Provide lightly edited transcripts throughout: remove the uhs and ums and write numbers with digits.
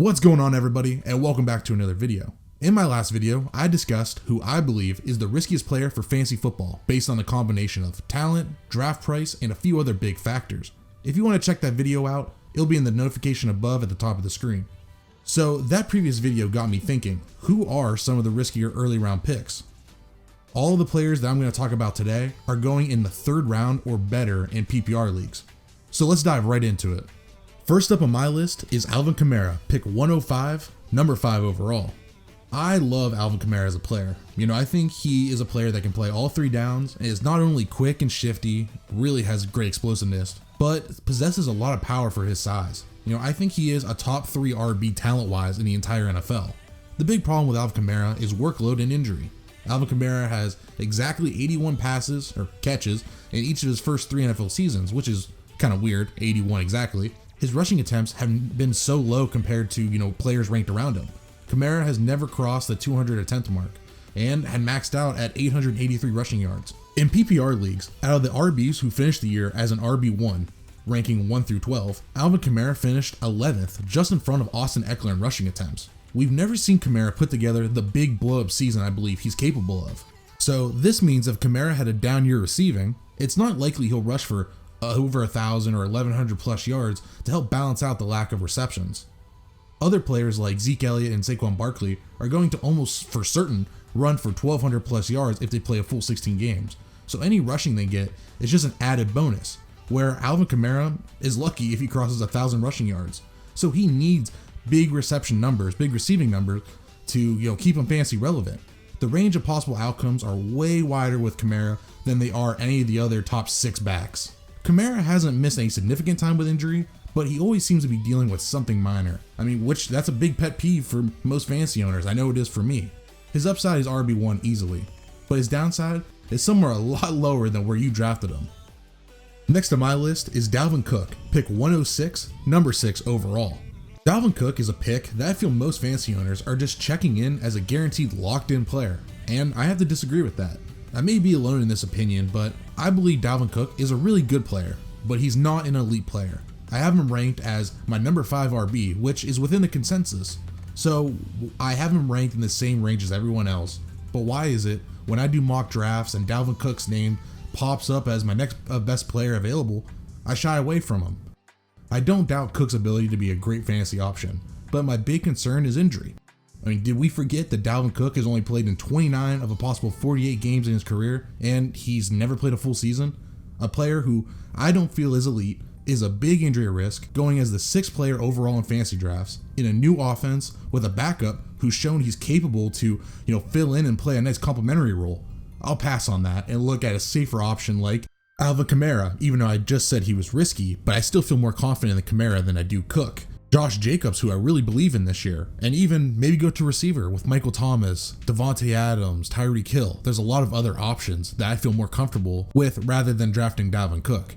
What's going on, everybody, and welcome back to another video. In my last video, I discussed who I believe is the riskiest player for fantasy football based on a combination of talent, draft price, and a few other big factors. If you want to check that video out, it'll be in the notification above at the top of the screen. So that previous video got me thinking, who are some of the riskier early round picks? All of the players that I'm going to talk about today are going in the third round or better in PPR leagues. So let's dive right into it. First up on my list is Alvin Kamara, pick 105, number 5 overall. I love Alvin Kamara as a player. I think he is a player that can play all three downs and is not only quick and shifty, really has great explosiveness, but possesses a lot of power for his size. I think he is a top 3 RB talent-wise in the entire NFL. The big problem with Alvin Kamara is workload and injury. Alvin Kamara has exactly 81 passes or catches in each of his first 3 NFL seasons, which is kind of weird, 81 exactly. His rushing attempts have been so low compared to, players ranked around him. Kamara has never crossed the 200 attempt mark and had maxed out at 883 rushing yards. In PPR leagues, out of the RBs who finished the year as an RB1, ranking 1 through 12, Alvin Kamara finished 11th, just in front of Austin Eckler in rushing attempts. We've never seen Kamara put together the big blow-up season I believe he's capable of. So this means if Kamara had a down year receiving, it's not likely he'll rush for over 1,000 or 1,100 plus yards to help balance out the lack of receptions. Other players like Zeke Elliott and Saquon Barkley are going to almost for certain run for 1,200 plus yards if they play a full 16 games. So any rushing they get is just an added bonus, where Alvin Kamara is lucky if he crosses 1,000 rushing yards. So he needs big reception numbers, big receiving numbers to keep him fantasy relevant. The range of possible outcomes are way wider with Kamara than they are any of the other top 6 backs. Kamara hasn't missed any significant time with injury, but he always seems to be dealing with something minor. Which that's a big pet peeve for most fantasy owners. I know it is for me. His upside is RB1 easily, but his downside is somewhere a lot lower than where you drafted him. Next on my list is Dalvin Cook, pick 106, number 6 overall. Dalvin Cook is a pick that I feel most fantasy owners are just checking in as a guaranteed locked-in player, and I have to disagree with that. I may be alone in this opinion, but I believe Dalvin Cook is a really good player, but he's not an elite player. I have him ranked as my number 5 RB, which is within the consensus. So I have him ranked in the same range as everyone else. But why is it when I do mock drafts and Dalvin Cook's name pops up as my next best player available, I shy away from him? I don't doubt Cook's ability to be a great fantasy option, but my big concern is injury. Did we forget that Dalvin Cook has only played in 29 of a possible 48 games in his career, and he's never played a full season? A player who I don't feel is elite, is a big injury risk, going as the 6th player overall in fantasy drafts, in a new offense with a backup who's shown he's capable to, fill in and play a nice complementary role. I'll pass on that and look at a safer option like Alvin Kamara, even though I just said he was risky, but I still feel more confident in the Kamara than I do Cook. Josh Jacobs, who I really believe in this year, and even maybe go to receiver with Michael Thomas, Devontae Adams, Tyreek Hill. There's a lot of other options that I feel more comfortable with rather than drafting Dalvin Cook.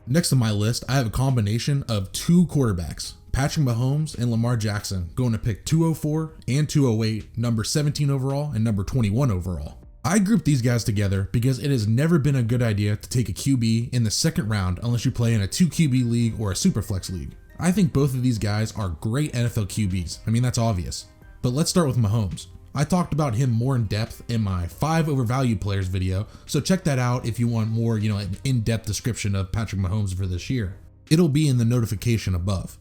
Next on my list, I have a combination of 2 quarterbacks, Patrick Mahomes and Lamar Jackson, going to pick 204 and 208, number 17 overall and number 21 overall. I grouped these guys together because it has never been a good idea to take a QB in the 2nd round unless you play in a 2 QB league or a Superflex league. I think both of these guys are great NFL QBs. That's obvious. But let's start with Mahomes. I talked about him more in depth in my 5 overvalued players video, so check that out if you want more, an in-depth description of Patrick Mahomes for this year. It'll be in the notification above.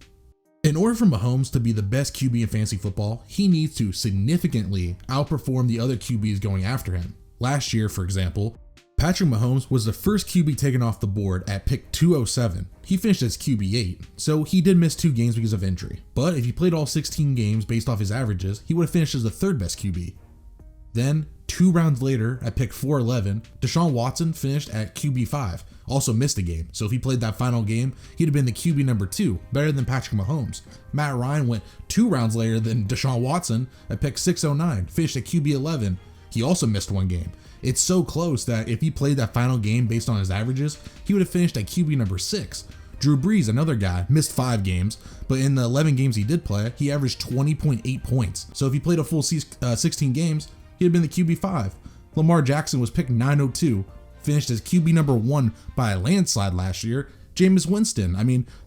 In order for Mahomes to be the best QB in fantasy football, he needs to significantly outperform the other QBs going after him. Last year, for example, Patrick Mahomes was the first QB taken off the board at pick 207. He finished as QB8, so he did miss 2 games because of injury. But if he played all 16 games based off his averages, he would have finished as the 3rd best QB. Then, 2 rounds later, at pick 411, Deshaun Watson finished at QB5, also missed a game. So if he played that final game, he'd have been the QB number 2, better than Patrick Mahomes. Matt Ryan went 2 rounds later than Deshaun Watson at pick 609, finished at QB11. He also missed 1 game. It's so close that if he played that final game based on his averages, he would have finished at QB number 6. Drew Brees, another guy, missed 5 games, but in the 11 games he did play, he averaged 20.8 points. So if he played a full 16 games, he'd have been the QB5. Lamar Jackson was picked 902, finished as QB number 1 by a landslide last year. Jameis Winston,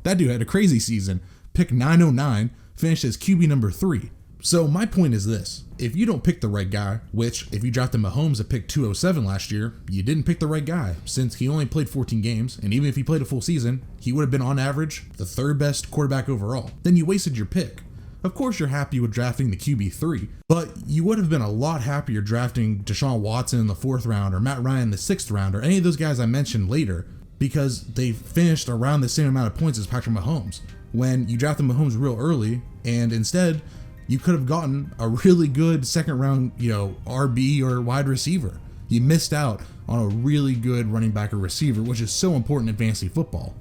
that dude had a crazy season. Pick 909, finished as QB number 3. So my point is this: if you don't pick the right guy, which if you drafted Mahomes at pick 207 last year, you didn't pick the right guy since he only played 14 games, and even if he played a full season, he would have been on average the 3rd best quarterback overall. Then you wasted your pick. Of course you're happy with drafting the QB3, but you would have been a lot happier drafting Deshaun Watson in the 4th round or Matt Ryan in the 6th round or any of those guys I mentioned later, because they finished around the same amount of points as Patrick Mahomes. When you drafted Mahomes real early, and instead you could have gotten a really good 2nd round, RB or wide receiver. You missed out on a really good running back or receiver, which is so important in fantasy football.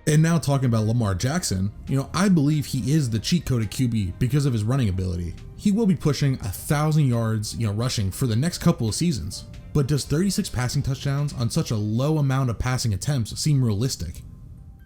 And now talking about Lamar Jackson, I believe he is the cheat code at QB because of his running ability. He will be pushing 1,000 yards, rushing for the next couple of seasons. But does 36 passing touchdowns on such a low amount of passing attempts seem realistic?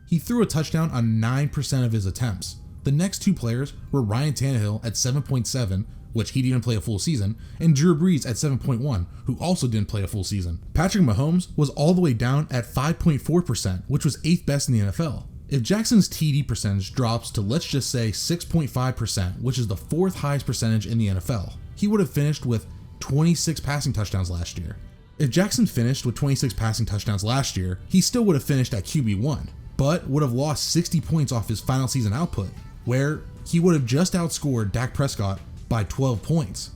He threw a touchdown on 9% of his attempts. The next 2 players were Ryan Tannehill at 7.7, which he didn't play a full season, and Drew Brees at 7.1, who also didn't play a full season. Patrick Mahomes was all the way down at 5.4%, which was 8th best in the NFL. If Jackson's TD percentage drops to, let's just say, 6.5%, which is the 4th highest percentage in the NFL, he would have finished with 26 passing touchdowns last year. If Jackson finished with 26 passing touchdowns last year, he still would have finished at QB1, but would have lost 60 points off his final season output, where he would have just outscored Dak Prescott by 12 points.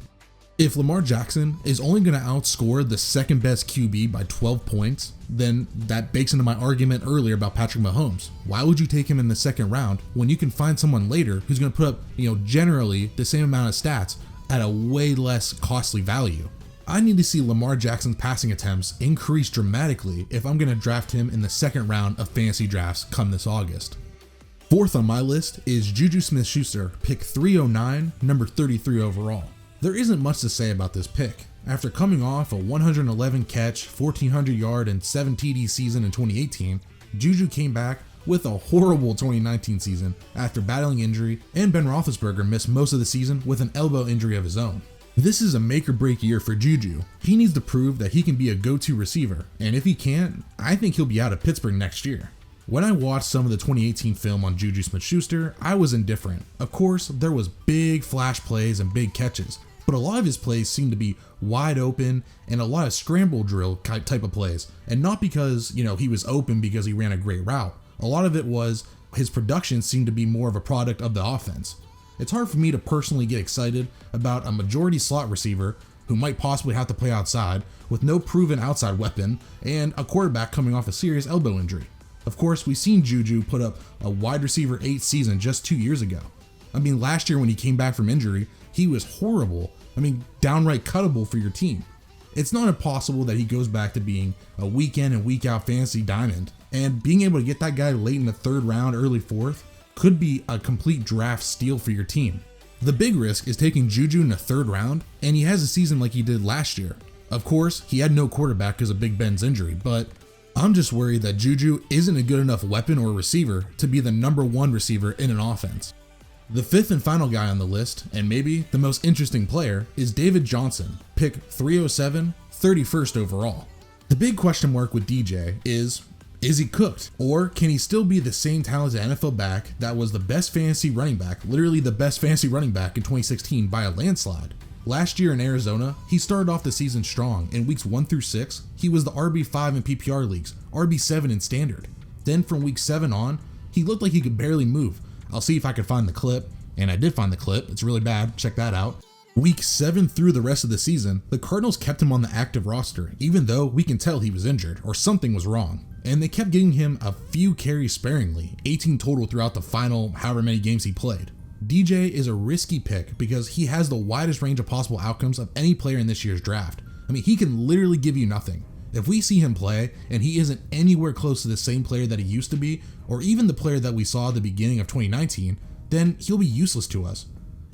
If Lamar Jackson is only going to outscore the 2nd best QB by 12 points, then that bakes into my argument earlier about Patrick Mahomes. Why would you take him in the 2nd round when you can find someone later who's going to put up, generally the same amount of stats at a way less costly value? I need to see Lamar Jackson's passing attempts increase dramatically if I'm going to draft him in the 2nd round of fantasy drafts come this August. 4th on my list is Juju SmithSchuster, pick 309, number 33 overall. There isn't much to say about this pick. After coming off a 111 catch, 1,400 yard, and 7 TD season in 2018, Juju came back with a horrible 2019 season after battling injury, and Ben Roethlisberger missed most of the season with an elbow injury of his own. This is a make or break year for Juju. He needs to prove that he can be a go-to receiver, and if he can't, I think he'll be out of Pittsburgh next year. When I watched some of the 2018 film on Juju SmithSchuster, I was indifferent. Of course, there was big flash plays and big catches, but a lot of his plays seemed to be wide open and a lot of scramble drill type of plays, and not because, he was open because he ran a great route. A lot of it was his production seemed to be more of a product of the offense. It's hard for me to personally get excited about a majority slot receiver who might possibly have to play outside with no proven outside weapon and a quarterback coming off a serious elbow injury. Of course, we've seen Juju put up a wide receiver 8 season just 2 years ago. Last year when he came back from injury, he was horrible. Downright cuttable for your team. It's not impossible that he goes back to being a week in and week out fantasy diamond, and being able to get that guy late in the 3rd round, early 4th, could be a complete draft steal for your team. The big risk is taking Juju in the 3rd round, and he has a season like he did last year. Of course, he had no quarterback because of Big Ben's injury, but I'm just worried that Juju isn't a good enough weapon or receiver to be the number 1 receiver in an offense. The 5th and final guy on the list, and maybe the most interesting player, is David Johnson, pick 307, 31st overall. The big question mark with DJ is he cooked? Or can he still be the same talented NFL back that was the best fantasy running back, literally the best fantasy running back in 2016 by a landslide? Last year in Arizona, he started off the season strong. In weeks 1 through 6, he was the RB5 in PPR leagues, RB7 in standard. Then from week 7 on, he looked like he could barely move. I'll see if I can find the clip, and I did find the clip. It's really bad, check that out. Week 7 through the rest of the season, the Cardinals kept him on the active roster, even though we can tell he was injured or something was wrong. And they kept giving him a few carries sparingly, 18 total throughout the final however many games he played. DJ is a risky pick because he has the widest range of possible outcomes of any player in this year's draft. He can literally give you nothing. If we see him play and he isn't anywhere close to the same player that he used to be, or even the player that we saw at the beginning of 2019, then he'll be useless to us.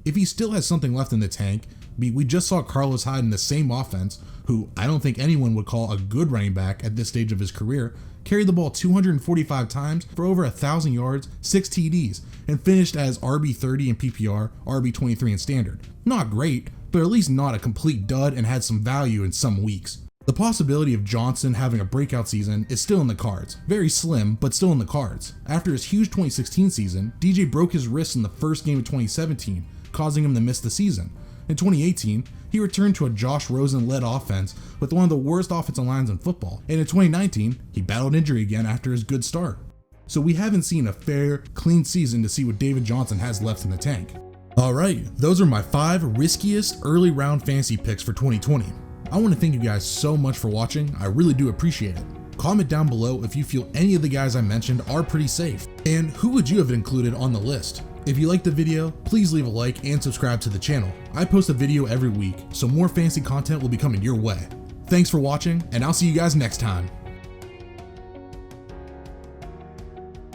If he still has something left in the tank, we just saw Carlos Hyde in the same offense, who I don't think anyone would call a good running back at this stage of his career, carried the ball 245 times for over 1,000 yards, 6 TDs, and finished as RB30 in PPR, RB23 in standard. Not great, but at least not a complete dud and had some value in some weeks. The possibility of Johnson having a breakout season is still in the cards. Very slim, but still in the cards. After his huge 2016 season, DJ broke his wrist in the first game of 2017, causing him to miss the season. In 2018, he returned to a Josh Rosen-led offense with one of the worst offensive lines in football, and in 2019, he battled injury again after his good start. So we haven't seen a fair, clean season to see what David Johnson has left in the tank. Alright, those are my 5 riskiest early round fantasy picks for 2020. I want to thank you guys so much for watching, I really do appreciate it. Comment down below if you feel any of the guys I mentioned are pretty safe, and who would you have included on the list? If you liked the video, please leave a like and subscribe to the channel. I post a video every week, so more fantasy content will be coming your way. Thanks for watching, and I'll see you guys next time.